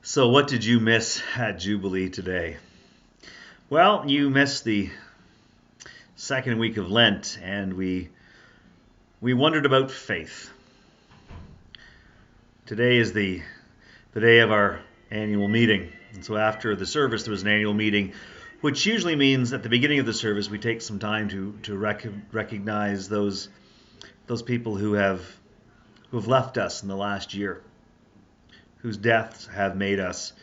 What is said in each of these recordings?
So what did you miss at Jubilee today? Well, you missed the second week of Lent, and we wondered about faith. Today is the day of our annual meeting. And so after the service there was an annual meeting, which usually means at the beginning of the service we take some time to recognize those people who have left us in the last year, whose deaths have made us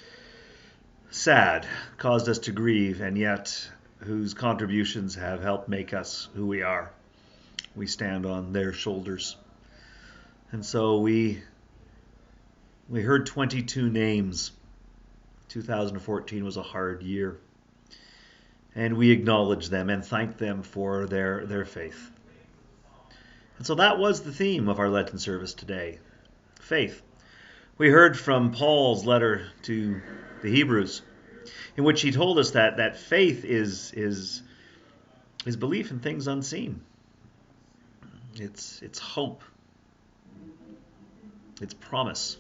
sad, caused us to grieve, and yet whose contributions have helped make us who we are. We stand on their shoulders. And so we heard 22 names. 2014 was a hard year. And we acknowledge them and thank them for their faith. And so that was the theme of our Lenten service today, faith. We heard from Paul's letter to the Hebrews, in which he told us that faith is belief in things unseen. It's hope. It's promise.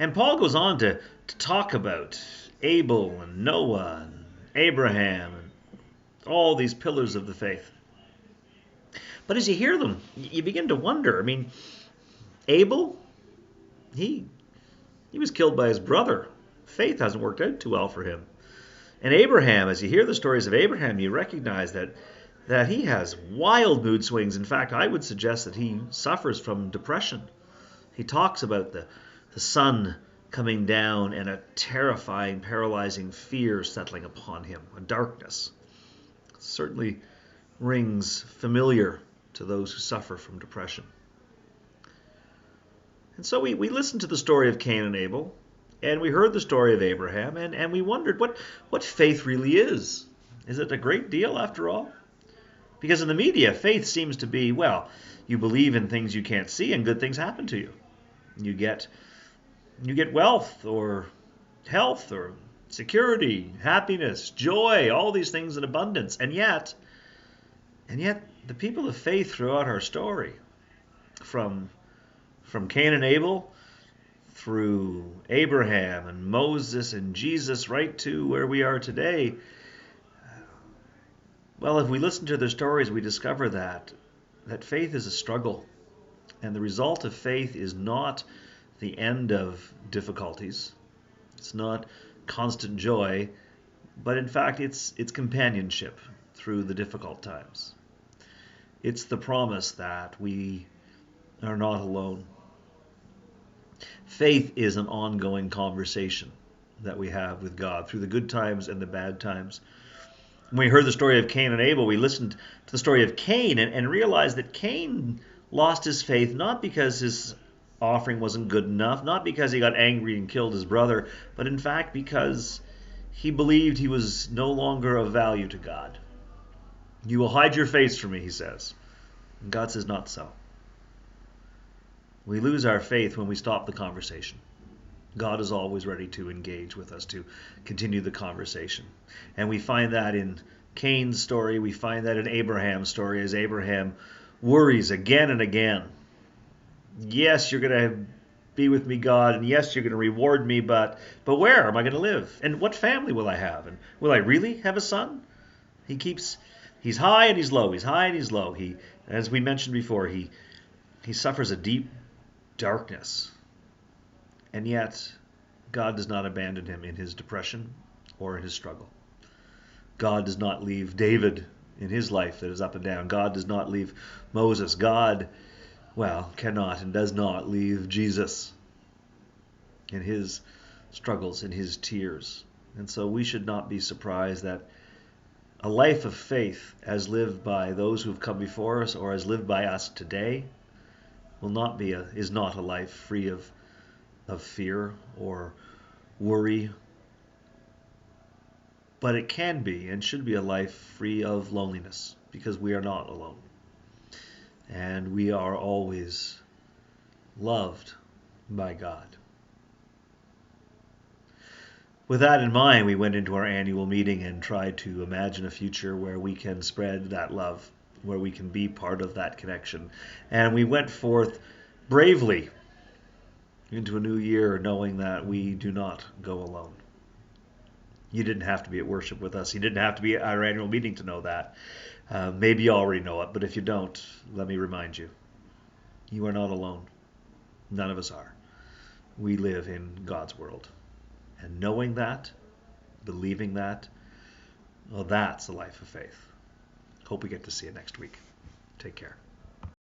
And Paul goes on to talk about Abel and Noah and Abraham and all these pillars of the faith. But as you hear them, you begin to wonder. I mean, Abel, he was killed by his brother. Faith hasn't worked out too well for him. And Abraham, as you hear the stories of Abraham, you recognize that he has wild mood swings. In fact, I would suggest that he suffers from depression. He talks about the sun coming down and a terrifying, paralyzing fear settling upon him, a darkness. It certainly rings familiar to those who suffer from depression. And so we listened to the story of Cain and Abel, and we heard the story of Abraham, and we wondered what faith really is. Is it a great deal after all? Because in the media, faith seems to be, well, you believe in things you can't see and good things happen to you. You get wealth or health or security, happiness, joy, all these things in abundance. And yet the people of faith throughout our story, from Cain and Abel through Abraham and Moses and Jesus right to where we are today, well, if we listen to their stories, we discover that faith is a struggle. And the result of faith is not the end of difficulties. It's not constant joy, but in fact it's companionship through the difficult times. It's the promise that we are not alone. Faith is an ongoing conversation that we have with God through the good times and the bad times. When we heard the story of Cain and Abel, we listened to the story of Cain and realized that Cain lost his faith not because his offering wasn't good enough, not because he got angry and killed his brother, but in fact because he believed he was no longer of value to God. You will hide your face from me, he says. And God says, not so. We lose our faith when we stop the conversation. God is always ready to engage with us, to continue the conversation. And we find that in Cain's story, we find that in Abraham's story, as Abraham worries again and again. Yes, you're going to be with me, God, and yes, you're going to reward me, but where am I going to live? And what family will I have? And will I really have a son? He's high and he's low. He's high and he's low. As we mentioned before, he suffers a deep darkness. And yet, God does not abandon him in his depression or in his struggle. God does not leave David in his life that is up and down. God does not leave Moses. God, cannot and does not leave Jesus in his struggles, in his tears. And so we should not be surprised that a life of faith as lived by those who have come before us or as lived by us today is not a life free of fear or worry, but it can be and should be a life free of loneliness, because we are not alone. And we are always loved by God. With that in mind, we went into our annual meeting and tried to imagine a future where we can spread that love, where we can be part of that connection. And we went forth bravely into a new year knowing that we do not go alone. You didn't have to be at worship with us. You didn't have to be at our annual meeting to know that. Maybe you already know it, but if you don't, let me remind you. You are not alone. None of us are. We live in God's world. And knowing that, believing that, well, that's the life of faith. Hope we get to see it next week. Take care.